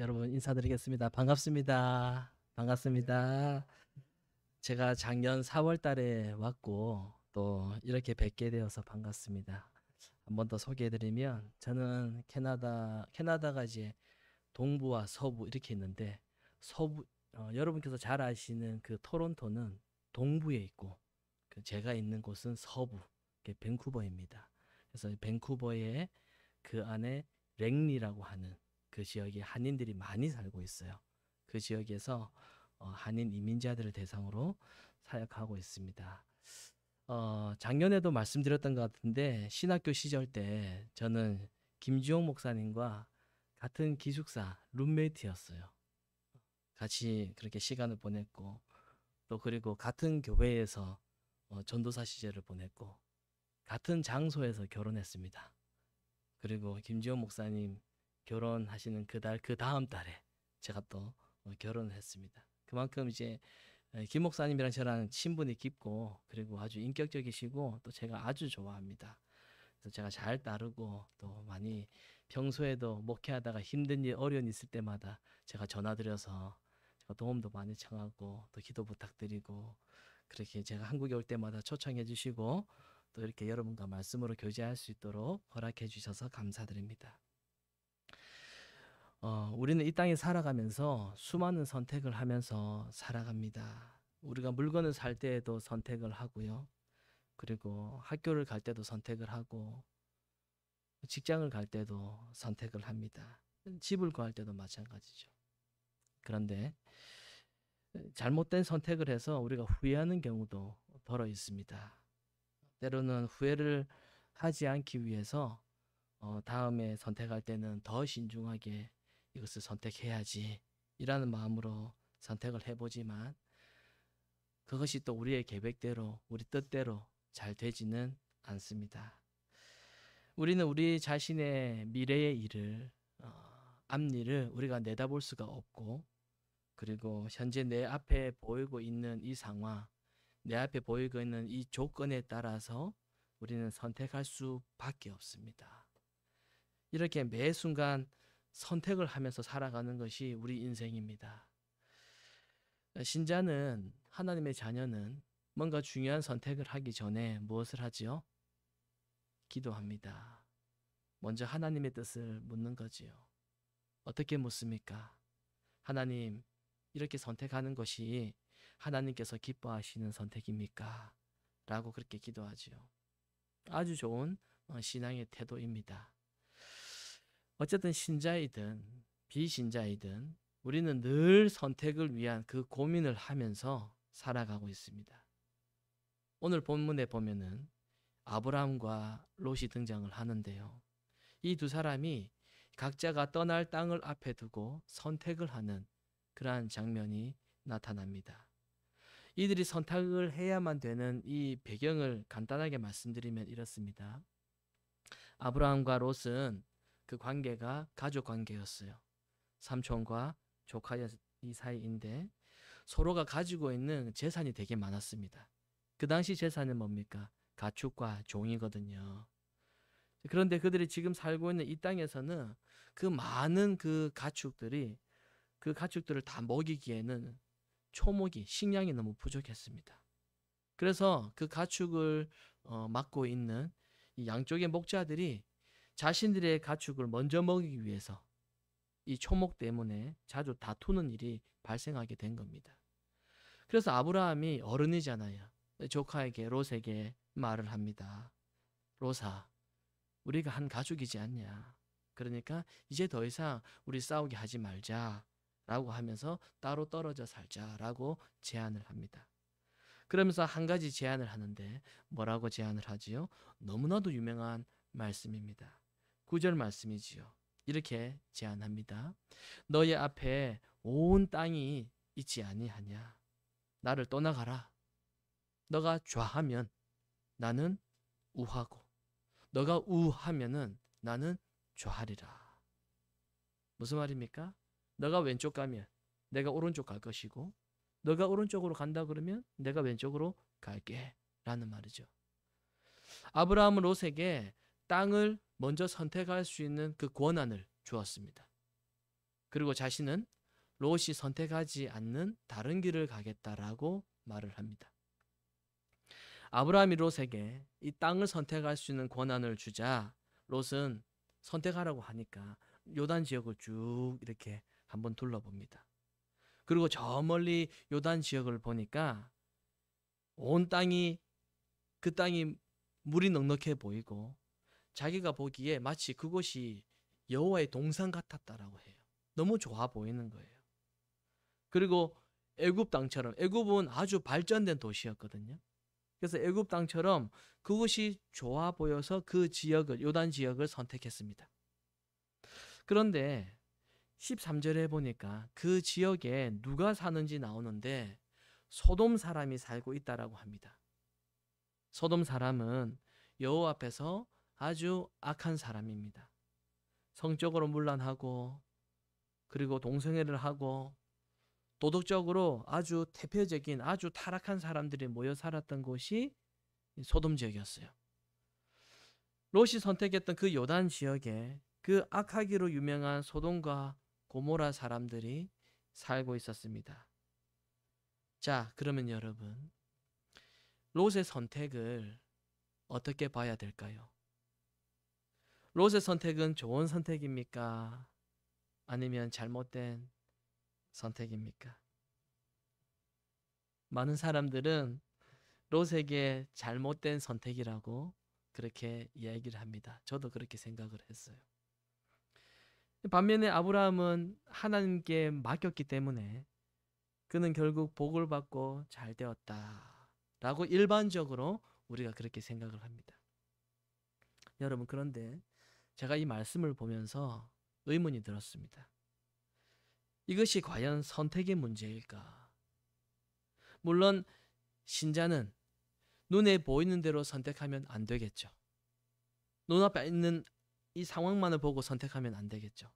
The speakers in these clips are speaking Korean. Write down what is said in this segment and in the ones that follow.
여러분 인사드리겠습니다. 반갑습니다. 반갑습니다. 제가 작년 4월 달에 왔고 또 이렇게 뵙게 되어서 반갑습니다. 한 번 더 소개해드리면 저는 캐나다가 이제 동부와 서부 이렇게 있는데 서부 여러분께서 잘 아시는 그 토론토는 동부에 있고 그 제가 있는 곳은 서부 밴쿠버입니다. 그래서 밴쿠버에 그 안에 랭리라고 하는 그 지역에 한인들이 많이 살고 있어요. 그 지역에서 한인 이민자들을 대상으로 사역하고 있습니다. 작년에도 말씀드렸던 것 같은데 신학교 시절 때 저는 김지용 목사님과 같은 기숙사 룸메이트였어요. 같이 그렇게 시간을 보냈고 또 그리고 같은 교회에서 전도사 시절을 보냈고 같은 장소에서 결혼했습니다. 그리고 김지원 목사님 결혼하시는 그 다음 달에 제가 또 결혼을 했습니다. 그만큼 이제 김 목사님이랑 저랑 친분이 깊고 그리고 아주 인격적이시고 또 제가 아주 좋아합니다. 그래서 제가 잘 따르고 또 많이 평소에도 목회하다가 힘든 일 어려운 일 있을 때마다 제가 전화드려서 제가 도움도 많이 청하고 또 기도 부탁드리고 그렇게 제가 한국에 올 때마다 초청해 주시고 또 이렇게 여러분과 말씀으로 교제할 수 있도록 허락해 주셔서 감사드립니다. 우리는 이 땅에 살아가면서 수많은 선택을 하면서 살아갑니다. 우리가 물건을 살 때에도 선택을 하고요. 그리고 학교를 갈 때도 선택을 하고 직장을 갈 때도 선택을 합니다. 집을 구할 때도 마찬가지죠. 그런데 잘못된 선택을 해서 우리가 후회하는 경우도 더러 있습니다. 때로는 후회를 하지 않기 위해서 다음에 선택할 때는 더 신중하게 이것을 선택해야지 이라는 마음으로 선택을 해보지만 그것이 또 우리의 계획대로 우리 뜻대로 잘 되지는 않습니다. 우리는 우리 자신의 미래의 일을 앞일을 우리가 내다볼 수가 없고 그리고 현재 내 앞에 보이고 있는 이 상황 내 앞에 보이고 있는 이 조건에 따라서 우리는 선택할 수밖에 없습니다. 이렇게 매 순간 선택을 하면서 살아가는 것이 우리 인생입니다. 신자는 하나님의 자녀는 뭔가 중요한 선택을 하기 전에 무엇을 하지요? 기도합니다. 먼저 하나님의 뜻을 묻는 거지요. 어떻게 묻습니까? 하나님, 이렇게 선택하는 것이 하나님께서 기뻐하시는 선택입니까? 라고 그렇게 기도하지요. 아주 좋은 신앙의 태도입니다. 어쨌든 신자이든 비신자이든 우리는 늘 선택을 위한 그 고민을 하면서 살아가고 있습니다. 오늘 본문에 보면은 아브라함과 롯이 등장을 하는데요. 이 두 사람이 각자가 떠날 땅을 앞에 두고 선택을 하는 그러한 장면이 나타납니다. 이들이 선택을 해야만 되는 이 배경을 간단하게 말씀드리면 이렇습니다. 아브라함과 롯은 그 관계가 가족 관계였어요. 삼촌과 조카 이 사이인데 서로가 가지고 있는 재산이 되게 많았습니다. 그 당시 재산은 뭡니까? 가축과 종이거든요. 그런데 그들이 지금 살고 있는 이 땅에서는 그 많은 그 가축들을 다 먹이기에는 초목이 식량이 너무 부족했습니다. 그래서 그 가축을 맡고 있는 이 양쪽의 목자들이 자신들의 가축을 먼저 먹이기 위해서 이 초목 때문에 자주 다투는 일이 발생하게 된 겁니다. 그래서 아브라함이 어른이잖아요. 조카에게 롯에게 말을 합니다. 롯아, 우리가 한 가족이지 않냐. 그러니까 이제 더 이상 우리 싸우게 하지 말자. 라고 하면서 따로 떨어져 살자라고 제안을 합니다. 그러면서 한 가지 제안을 하는데 뭐라고 제안을 하지요? 너무나도 유명한 말씀입니다. 9절 말씀이지요. 이렇게 제안합니다. 너의 앞에 온 땅이 있지 아니하냐. 나를 떠나가라. 너가 좌하면 나는 우하고 너가 우하면은 나는 좌하리라. 무슨 말입니까? 너가 왼쪽 가면 내가 오른쪽 갈 것이고 너가 오른쪽으로 간다 그러면 내가 왼쪽으로 갈게 라는 말이죠. 아브라함은 롯에게 땅을 먼저 선택할 수 있는 그 권한을 주었습니다. 그리고 자신은 롯이 선택하지 않는 다른 길을 가겠다라고 말을 합니다. 아브라함이 롯에게 이 땅을 선택할 수 있는 권한을 주자 롯은 선택하라고 하니까 요단 지역을 쭉 이렇게 한번 둘러봅니다. 그리고 저 멀리 요단 지역을 보니까 온 땅이 그 땅이 물이 넉넉해 보이고 자기가 보기에 마치 그곳이 여호와의 동산 같았다라고 해요. 너무 좋아 보이는 거예요. 그리고 애굽 땅처럼, 애굽은 아주 발전된 도시였거든요. 그래서 애굽 땅처럼 그곳이 좋아 보여서 그 지역을, 요단 지역을 선택했습니다. 그런데 13절에 보니까 그 지역에 누가 사는지 나오는데 소돔 사람이 살고 있다라고 합니다. 소돔 사람은 여호와 앞에서 아주 악한 사람입니다. 성적으로 문란하고 그리고 동성애를 하고 도덕적으로 아주 대표적인 아주 타락한 사람들이 모여 살았던 곳이 소돔 지역이었어요. 롯이 선택했던 그 요단 지역에 그 악하기로 유명한 소돔과 고모라 사람들이 살고 있었습니다. 자, 그러면 여러분, 롯의 선택을 어떻게 봐야 될까요? 롯의 선택은 좋은 선택입니까? 아니면 잘못된 선택입니까? 많은 사람들은 롯에게 잘못된 선택이라고 그렇게 이야기를 합니다. 저도 그렇게 생각을 했어요. 반면에 아브라함은 하나님께 맡겼기 때문에 그는 결국 복을 받고 잘 되었다라고 일반적으로 우리가 그렇게 생각을 합니다. 여러분, 그런데 제가 이 말씀을 보면서 의문이 들었습니다. 이것이 과연 선택의 문제일까? 물론 신자는 눈에 보이는 대로 선택하면 안 되겠죠. 눈앞에 있는 이 상황만을 보고 선택하면 안 되겠죠.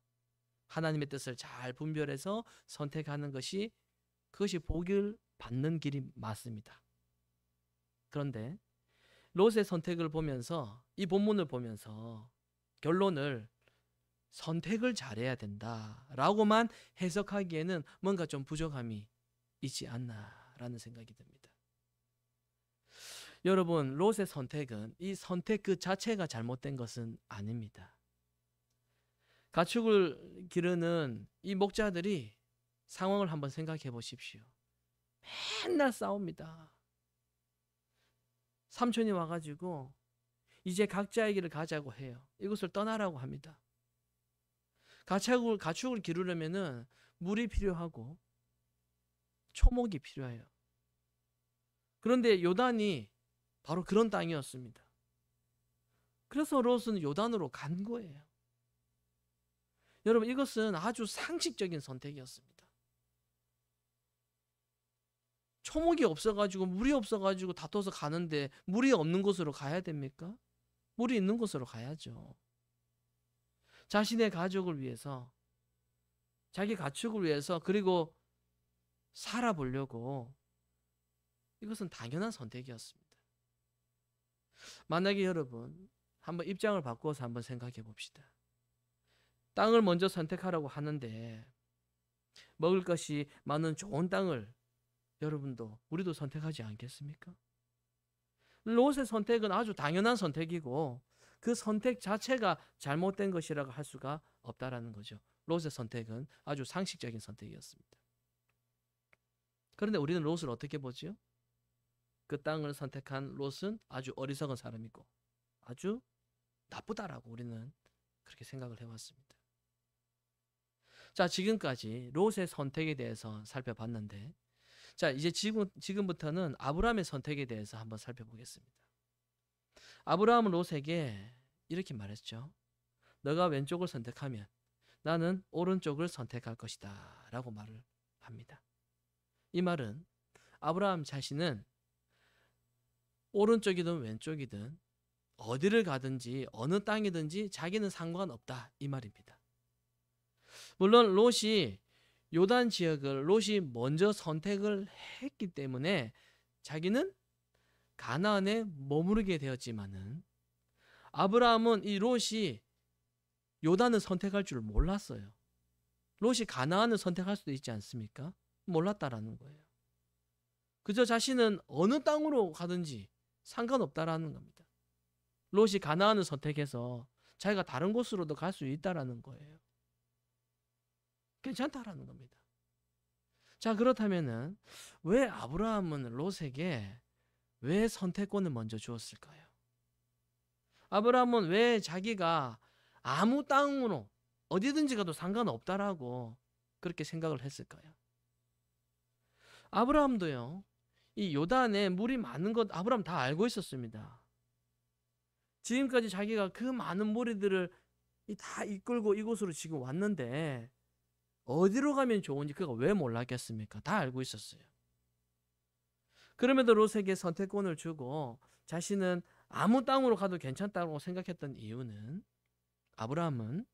하나님의 뜻을 잘 분별해서 선택하는 것이 그것이 복을 받는 길이 맞습니다. 그런데 롯의 선택을 보면서 이 본문을 보면서 결론을 선택을 잘해야 된다라고만 해석하기에는 뭔가 좀 부족함이 있지 않나라는 생각이 듭니다. 여러분, 롯의 선택은 이 선택 그 자체가 잘못된 것은 아닙니다. 가축을 기르는 이 목자들이 상황을 한번 생각해 보십시오. 맨날 싸웁니다. 삼촌이 와가지고 이제 각자의 길을 가자고 해요. 이곳을 떠나라고 합니다. 가축을 기르려면은 물이 필요하고 초목이 필요해요. 그런데 요단이 바로 그런 땅이었습니다. 그래서 롯은 요단으로 간 거예요. 여러분, 이것은 아주 상식적인 선택이었습니다. 초목이 없어가지고 물이 없어가지고 다퉈서 가는데 물이 없는 곳으로 가야 됩니까? 물이 있는 곳으로 가야죠. 자신의 가족을 위해서, 자기 가축을 위해서, 그리고 살아보려고 이것은 당연한 선택이었습니다. 만약에 여러분 한번 입장을 바꾸어서 한번 생각해 봅시다. 땅을 먼저 선택하라고 하는데 먹을 것이 많은 좋은 땅을 여러분도 우리도 선택하지 않겠습니까? 롯의 선택은 아주 당연한 선택이고 그 선택 자체가 잘못된 것이라고 할 수가 없다라는 거죠. 롯의 선택은 아주 상식적인 선택이었습니다. 그런데 우리는 롯을 어떻게 보죠? 그 땅을 선택한 롯은 아주 어리석은 사람이고 아주 나쁘다라고 우리는 그렇게 생각을 해왔습니다. 자, 지금까지 롯의 선택에 대해서 살펴봤는데, 자, 이제 지금부터는 아브라함의 선택에 대해서 한번 살펴보겠습니다. 아브라함은 롯에게 이렇게 말했죠. 너가 왼쪽을 선택하면 나는 오른쪽을 선택할 것이다 라고 말을 합니다. 이 말은 아브라함 자신은 오른쪽이든 왼쪽이든 어디를 가든지 어느 땅이든지 자기는 상관없다 이 말입니다. 물론 롯이 요단 지역을 롯이 먼저 선택을 했기 때문에 자기는 가나안에 머무르게 되었지만은 아브라함은 이 롯이 요단을 선택할 줄 몰랐어요. 롯이 가나안을 선택할 수도 있지 않습니까? 몰랐다라는 거예요. 그저 자신은 어느 땅으로 가든지 상관없다라는 겁니다. 롯이 가나안을 선택해서 자기가 다른 곳으로도 갈 수 있다라는 거예요. 괜찮다라는 겁니다. 자, 그렇다면은 왜 아브라함은 롯에게 왜 선택권을 먼저 주었을까요? 아브라함은 왜 자기가 아무 땅으로 어디든지 가도 상관없다라고 그렇게 생각을 했을까요? 아브라함도요, 이 요단에 물이 많은 것 아브라함 다 알고 있었습니다. 지금까지 자기가 그 많은 무리들을 다 이끌고 이곳으로 지금 왔는데 어디로 가면 좋은지 그가 왜 몰랐겠습니까? 다 알고 있었어요. 그럼에도 롯에게 선택권을 주고 자신은 아무 땅으로 가도 괜찮다고 생각했던 이유는 아브라함은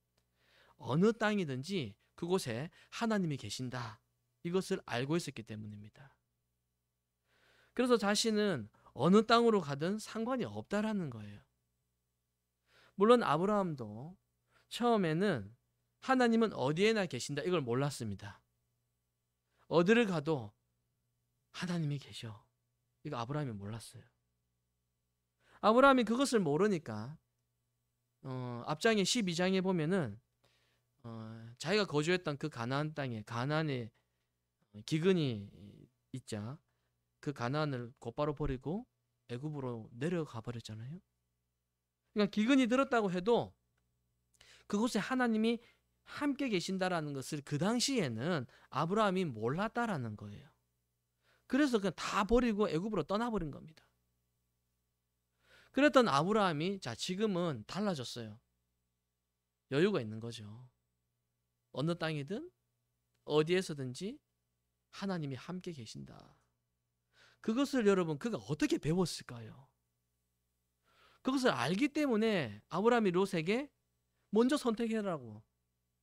어느 땅이든지 그곳에 하나님이 계신다, 이것을 알고 있었기 때문입니다. 그래서 자신은 어느 땅으로 가든 상관이 없다라는 거예요. 물론 아브라함도 처음에는 하나님은 어디에나 계신다, 이걸 몰랐습니다. 어디를 가도 하나님이 계셔, 이거 아브라함이 몰랐어요. 아브라함이 그것을 모르니까 앞장에 12장에 보면은 자기가 거주했던 그 가나안 땅에 가나안에 기근이 있자 그 가나안을 곧바로 버리고 애굽으로 내려가 버렸잖아요. 그러니까 기근이 들었다고 해도 그곳에 하나님이 함께 계신다라는 것을 그 당시에는 아브라함이 몰랐다라는 거예요. 그래서 그냥 다 버리고 애굽으로 떠나버린 겁니다. 그랬던 아브라함이 자, 지금은 달라졌어요. 여유가 있는 거죠. 어느 땅이든 어디에서든지 하나님이 함께 계신다. 그것을 여러분, 그가 어떻게 배웠을까요? 그것을 알기 때문에 아브라함이 롯에게 먼저 선택해라고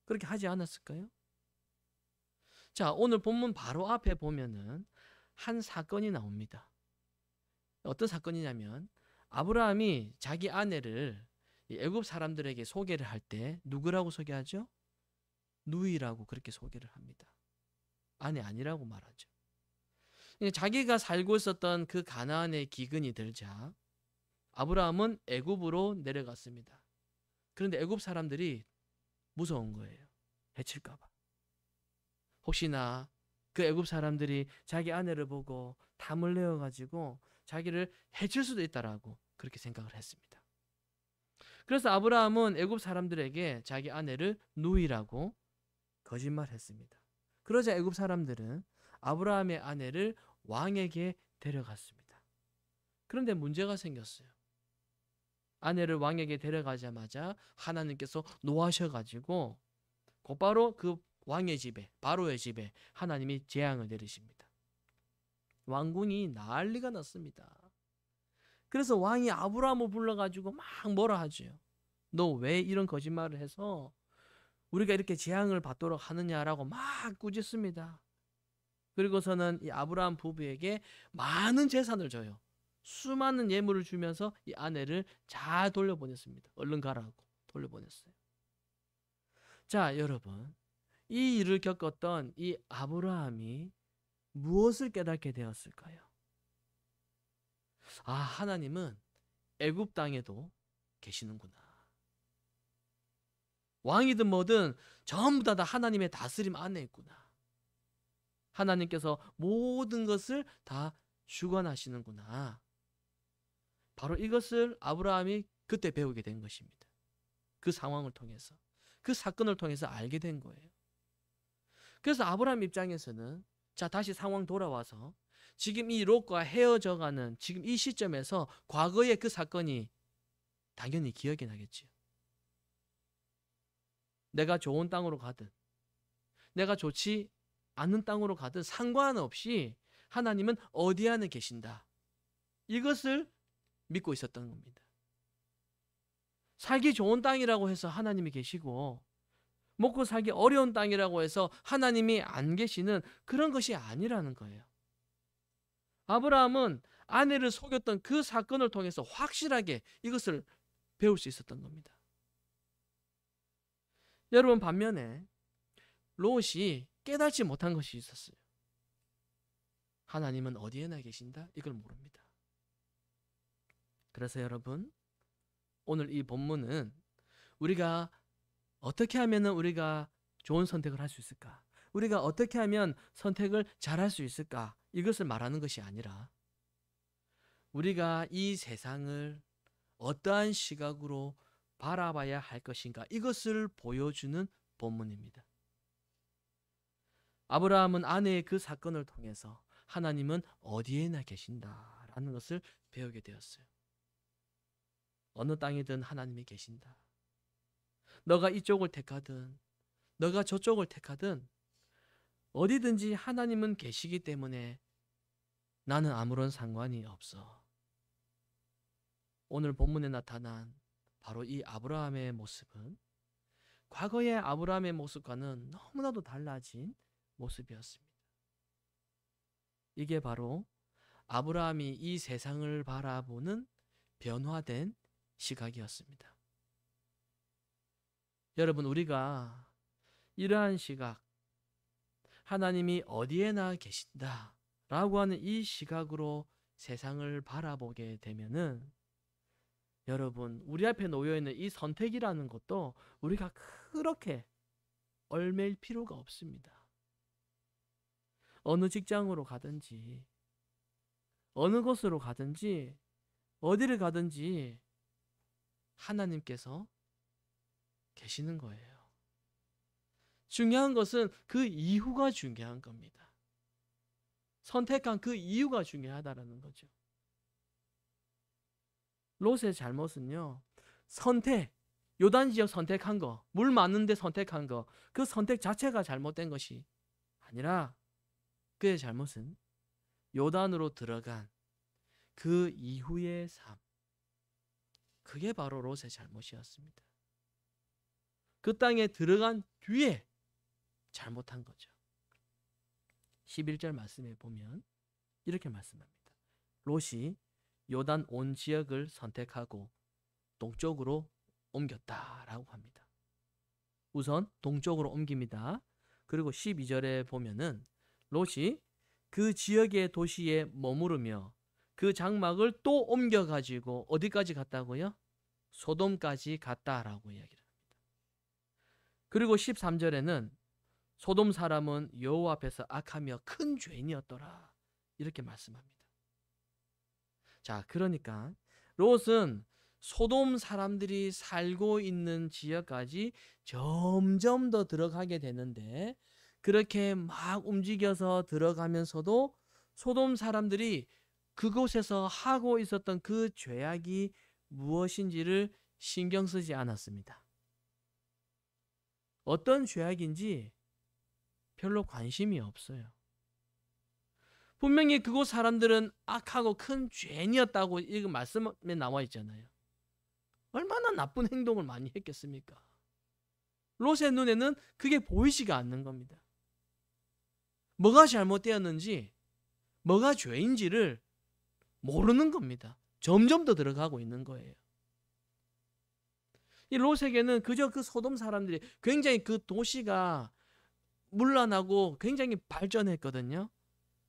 그렇게 하지 않았을까요? 자, 오늘 본문 바로 앞에 보면은 한 사건이 나옵니다. 어떤 사건이냐면 아브라함이 자기 아내를 애굽 사람들에게 소개를 할 때 누구라고 소개하죠? 누이라고 그렇게 소개를 합니다. 아내 아니라고 말하죠. 자기가 살고 있었던 그 가나안의 기근이 들자 아브라함은 애굽으로 내려갔습니다. 그런데 애굽 사람들이 무서운 거예요. 해칠까 봐. 혹시나 그 애굽 사람들이 자기 아내를 보고 탐을 내어 가지고 자기를 해칠 수도 있다라고 그렇게 생각을 했습니다. 그래서 아브라함은 애굽 사람들에게 자기 아내를 누이라고 거짓말했습니다. 그러자 애굽 사람들은 아브라함의 아내를 왕에게 데려갔습니다. 그런데 문제가 생겼어요. 아내를 왕에게 데려가자마자 하나님께서 노하셔가지고 곧바로 그 왕의 집에, 바로의 집에 하나님이 재앙을 내리십니다. 왕궁이 난리가 났습니다. 그래서 왕이 아브라함을 불러가지고 막 뭐라 하죠. 너 왜 이런 거짓말을 해서 우리가 이렇게 재앙을 받도록 하느냐라고 막 꾸짖습니다. 그리고서는 이 아브라함 부부에게 많은 재산을 줘요. 수많은 예물을 주면서 이 아내를 잘 돌려보냈습니다. 얼른 가라고 돌려보냈어요. 자, 여러분, 이 일을 겪었던 이 아브라함이 무엇을 깨닫게 되었을까요? 아, 하나님은 애굽 땅에도 계시는구나. 왕이든 뭐든 전부 다 하나님의 다스림 안에 있구나. 하나님께서 모든 것을 다 주관하시는구나. 바로 이것을 아브라함이 그때 배우게 된 것입니다. 그 상황을 통해서, 그 사건을 통해서 알게 된 거예요. 그래서 아브라함 입장에서는 자, 다시 상황 돌아와서 지금 이 롯과 헤어져가는 지금 이 시점에서 과거의 그 사건이 당연히 기억이 나겠지요. 내가 좋은 땅으로 가든 내가 좋지 않은 땅으로 가든 상관없이 하나님은 어디 안에 계신다. 이것을 믿고 있었던 겁니다. 살기 좋은 땅이라고 해서 하나님이 계시고 먹고 살기 어려운 땅이라고 해서 하나님이 안 계시는 그런 것이 아니라는 거예요. 아브라함은 아내를 속였던 그 사건을 통해서 확실하게 이것을 배울 수 있었던 겁니다. 여러분, 반면에 롯이 깨닫지 못한 것이 있었어요. 하나님은 어디에나 계신다? 이걸 모릅니다. 그래서 여러분, 오늘 이 본문은 우리가 어떻게 하면 우리가 좋은 선택을 할 수 있을까? 우리가 어떻게 하면 선택을 잘할 수 있을까? 이것을 말하는 것이 아니라 우리가 이 세상을 어떠한 시각으로 바라봐야 할 것인가? 이것을 보여주는 본문입니다. 아브라함은 아내의 그 사건을 통해서 하나님은 어디에나 계신다라는 것을 배우게 되었어요. 어느 땅이든 하나님이 계신다. 너가 이쪽을 택하든 너가 저쪽을 택하든 어디든지 하나님은 계시기 때문에 나는 아무런 상관이 없어. 오늘 본문에 나타난 바로 이 아브라함의 모습은 과거의 아브라함의 모습과는 너무나도 달라진 모습이었습니다. 이게 바로 아브라함이 이 세상을 바라보는 변화된 시각이었습니다. 여러분, 우리가 이러한 시각, 하나님이 어디에나 계신다 라고 하는 이 시각으로 세상을 바라보게 되면은 여러분, 우리 앞에 놓여있는 이 선택이라는 것도 우리가 그렇게 얼매일 필요가 없습니다. 어느 직장으로 가든지 어느 곳으로 가든지 어디를 가든지 하나님께서 계시는 거예요. 중요한 것은 그 이유가 중요한 겁니다. 선택한 그 이유가 중요하다라는 거죠. 롯의 잘못은요, 선택, 요단 지역 선택한 거, 물 많은데 선택한 거, 그 선택 자체가 잘못된 것이 아니라 그의 잘못은 요단으로 들어간 그 이후의 삶, 그게 바로 롯의 잘못이었습니다. 그 땅에 들어간 뒤에 잘못한 거죠. 11절 말씀에 보면 이렇게 말씀합니다. 롯이 요단 온 지역을 선택하고 동쪽으로 옮겼다라고 합니다. 우선 동쪽으로 옮깁니다. 그리고 12절에 보면은 롯이 그 지역의 도시에 머무르며 그 장막을 또 옮겨가지고 어디까지 갔다고요? 소돔까지 갔다라고 이야기를 합니다. 그리고 13절에는 소돔 사람은 여호와 앞에서 악하며 큰 죄인이었더라 이렇게 말씀합니다. 자, 그러니까 롯은 소돔 사람들이 살고 있는 지역까지 점점 더 들어가게 되는데 그렇게 막 움직여서 들어가면서도 소돔 사람들이 그곳에서 하고 있었던 그 죄악이 무엇인지를 신경 쓰지 않았습니다. 어떤 죄악인지 별로 관심이 없어요. 분명히 그곳 사람들은 악하고 큰 죄인이었다고 이 말씀에 나와 있잖아요. 얼마나 나쁜 행동을 많이 했겠습니까? 롯의 눈에는 그게 보이지가 않는 겁니다. 뭐가 잘못되었는지, 뭐가 죄인지를 모르는 겁니다. 점점 더 들어가고 있는 거예요. 이 롯에게는 그저 그 소돔 사람들이 굉장히 그 도시가 문란하고 굉장히 발전했거든요.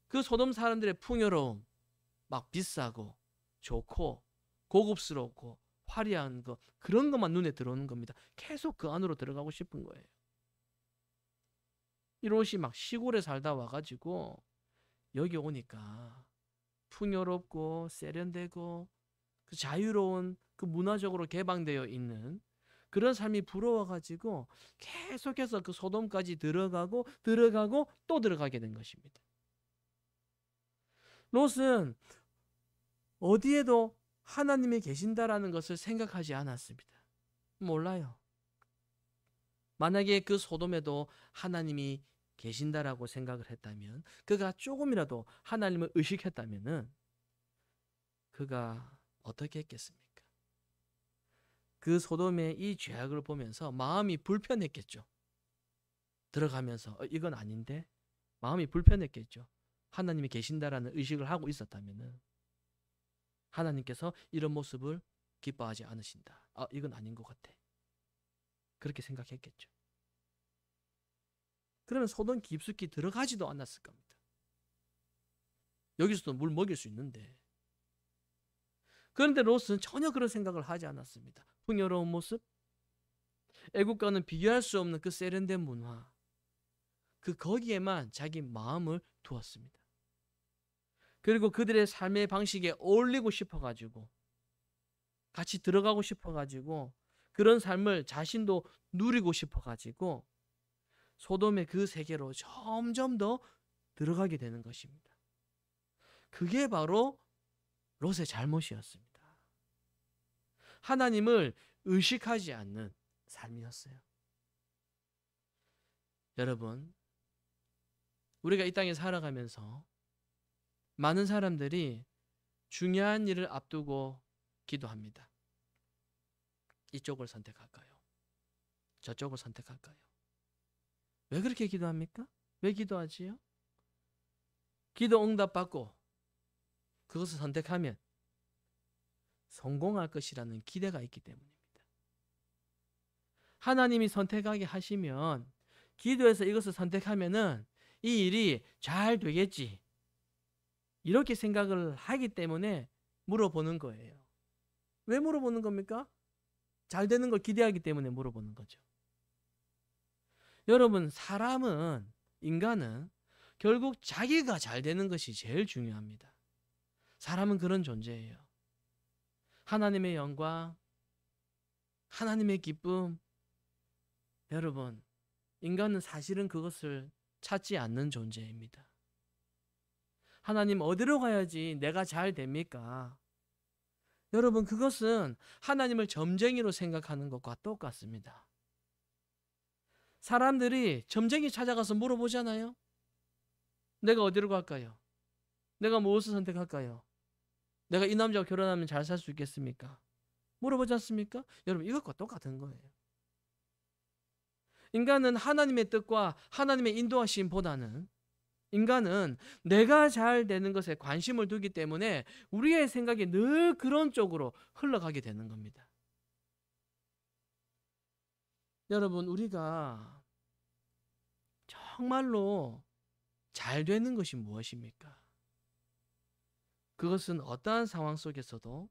그 소돔 사람들의 풍요로움, 막 비싸고 좋고 고급스럽고 화려한 거, 그런 것만 눈에 들어오는 겁니다. 계속 그 안으로 들어가고 싶은 거예요. 이 롯이 막 시골에 살다 와가지고 여기 오니까 풍요롭고 세련되고 그 자유로운 그 문화적으로 개방되어 있는 그런 삶이 부러워가지고 계속해서 그 소돔까지 들어가고 또 들어가게 된 것입니다. 롯은 어디에도 하나님이 계신다라는 것을 생각하지 않았습니다. 몰라요. 만약에 그 소돔에도 하나님이 계신다라고 생각을 했다면, 그가 조금이라도 하나님을 의식했다면은 그가 어떻게 했겠습니까? 그 소돔의 이 죄악을 보면서 마음이 불편했겠죠. 들어가면서 이건 아닌데 마음이 불편했겠죠. 하나님이 계신다라는 의식을 하고 있었다면은 하나님께서 이런 모습을 기뻐하지 않으신다. 이건 아닌 것 같아. 그렇게 생각했겠죠. 그러면 소돔 깊숙이 들어가지도 않았을 겁니다. 여기서도 물 먹일 수 있는데. 그런데 롯은 전혀 그런 생각을 하지 않았습니다. 풍요로운 모습, 애국과는 비교할 수 없는 그 세련된 문화, 거기에만 자기 마음을 두었습니다. 그리고 그들의 삶의 방식에 어울리고 싶어가지고, 같이 들어가고 싶어가지고, 그런 삶을 자신도 누리고 싶어가지고 소돔의 그 세계로 점점 더 들어가게 되는 것입니다. 그게 바로 롯의 잘못이었습니다. 하나님을 의식하지 않는 삶이었어요. 여러분, 우리가 이 땅에 살아가면서 많은 사람들이 중요한 일을 앞두고 기도합니다. 이쪽을 선택할까요? 저쪽을 선택할까요? 왜 그렇게 기도합니까? 왜 기도하지요? 기도 응답 받고 그것을 선택하면 성공할 것이라는 기대가 있기 때문입니다. 하나님이 선택하게 하시면, 기도해서 이것을 선택하면은 이 일이 잘 되겠지, 이렇게 생각을 하기 때문에 물어보는 거예요. 왜 물어보는 겁니까? 잘 되는 걸 기대하기 때문에 물어보는 거죠. 여러분, 인간은 결국 자기가 잘 되는 것이 제일 중요합니다. 사람은 그런 존재예요. 하나님의 영광, 하나님의 기쁨, 여러분, 인간은 사실은 그것을 찾지 않는 존재입니다. 하나님 어디로 가야지 내가 잘 됩니까? 여러분, 그것은 하나님을 점쟁이로 생각하는 것과 똑같습니다. 사람들이 점쟁이 찾아가서 물어보잖아요. 내가 어디로 갈까요? 내가 무엇을 선택할까요? 내가 이 남자와 결혼하면 잘 살 수 있겠습니까? 물어보지 않습니까? 여러분, 이것과 똑같은 거예요. 인간은 하나님의 뜻과 하나님의 인도하심보다는, 인간은 내가 잘 되는 것에 관심을 두기 때문에 우리의 생각이 늘 그런 쪽으로 흘러가게 되는 겁니다. 여러분, 우리가 정말로 잘 되는 것이 무엇입니까? 그것은 어떠한 상황 속에서도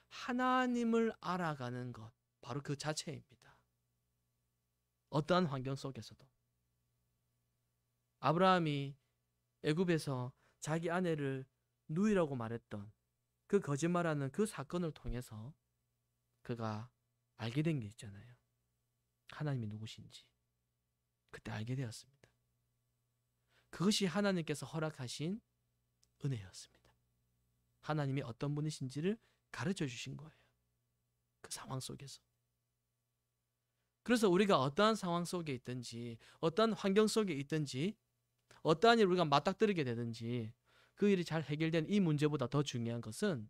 하나님을 알아가는 것, 바로 그 자체입니다. 어떠한 환경 속에서도. 아브라함이 애굽에서 자기 아내를 누이라고 말했던 그 거짓말하는 그 사건을 통해서 그가 알게 된 게 있잖아요. 하나님이 누구신지 그때 알게 되었습니다. 그것이 하나님께서 허락하신 은혜였습니다. 하나님이 어떤 분이신지를 가르쳐 주신 거예요. 그 상황 속에서. 그래서 우리가 어떠한 상황 속에 있든지, 어떠한 환경 속에 있든지, 어떠한 일 우리가 맞닥뜨리게 되든지, 그 일이 잘 해결된 이 문제보다 더 중요한 것은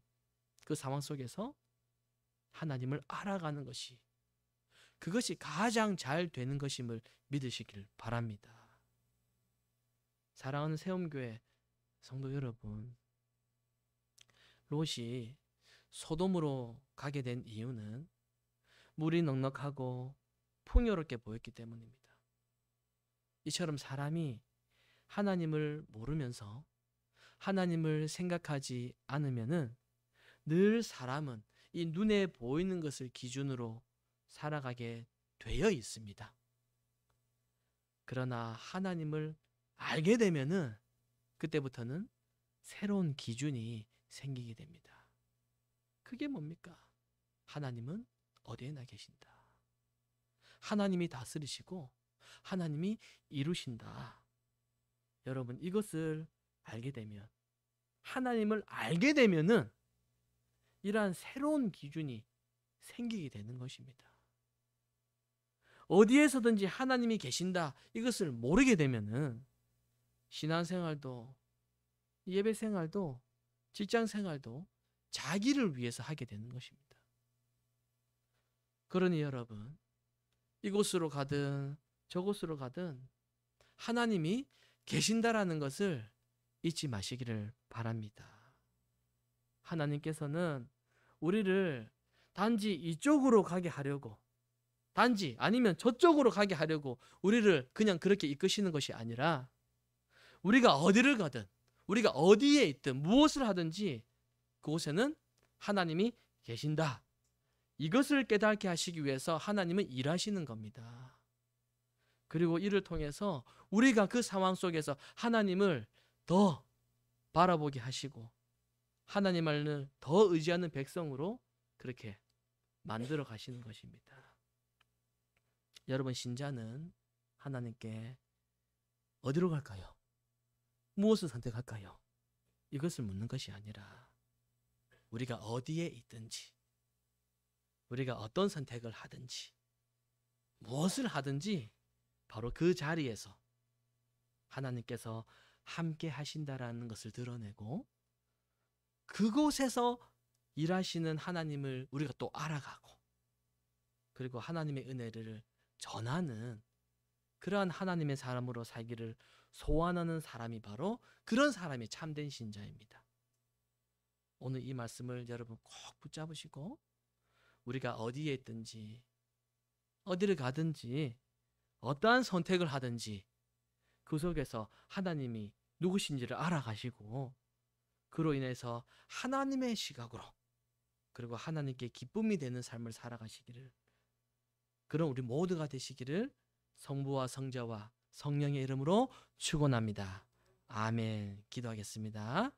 그 상황 속에서 하나님을 알아가는 것이, 그것이 가장 잘 되는 것임을 믿으시길 바랍니다. 사랑하는 세움교회 성도 여러분, 롯이 소돔으로 가게 된 이유는 물이 넉넉하고 풍요롭게 보였기 때문입니다. 이처럼 사람이 하나님을 모르면서 하나님을 생각하지 않으면은 늘 사람은 이 눈에 보이는 것을 기준으로 살아가게 되어 있습니다. 그러나 하나님을 알게 되면은 그때부터는 새로운 기준이 생기게 됩니다. 그게 뭡니까? 하나님은 어디에나 계신다. 하나님이 다스리시고 하나님이 이루신다. 여러분, 이것을 알게 되면, 하나님을 알게 되면은 이러한 새로운 기준이 생기게 되는 것입니다. 어디에서든지 하나님이 계신다, 이것을 모르게 되면은 신앙생활도, 예배생활도, 직장생활도 자기를 위해서 하게 되는 것입니다. 그러니 여러분, 이곳으로 가든 저곳으로 가든 하나님이 계신다라는 것을 잊지 마시기를 바랍니다. 하나님께서는 우리를 단지 이쪽으로 가게 하려고, 단지 아니면 저쪽으로 가게 하려고 우리를 그냥 그렇게 이끄시는 것이 아니라 우리가 어디를 가든 우리가 어디에 있든 무엇을 하든지 그곳에는 하나님이 계신다. 이것을 깨닫게 하시기 위해서 하나님은 일하시는 겁니다. 그리고 이를 통해서 우리가 그 상황 속에서 하나님을 더 바라보게 하시고 하나님을 더 의지하는 백성으로 그렇게 만들어 가시는 것입니다. 여러분, 신자는 하나님께 어디로 갈까요? 무엇을 선택할까요? 이것을 묻는 것이 아니라 우리가 어디에 있든지 우리가 어떤 선택을 하든지 무엇을 하든지 바로 그 자리에서 하나님께서 함께 하신다라는 것을 드러내고 그곳에서 일하시는 하나님을 우리가 또 알아가고 그리고 하나님의 은혜를 전하는 그러한 하나님의 사람으로 살기를 소원하는 사람이 바로 그런 사람이 참된 신자입니다. 오늘 이 말씀을 여러분 꼭 붙잡으시고 우리가 어디에 있든지 어디를 가든지 어떠한 선택을 하든지 그 속에서 하나님이 누구신지를 알아가시고 그로 인해서 하나님의 시각으로 그리고 하나님께 기쁨이 되는 삶을 살아가시기를 그런 우리 모두가 되시기를 성부와 성자와 성령의 이름으로 축원합니다. 아멘. 기도하겠습니다.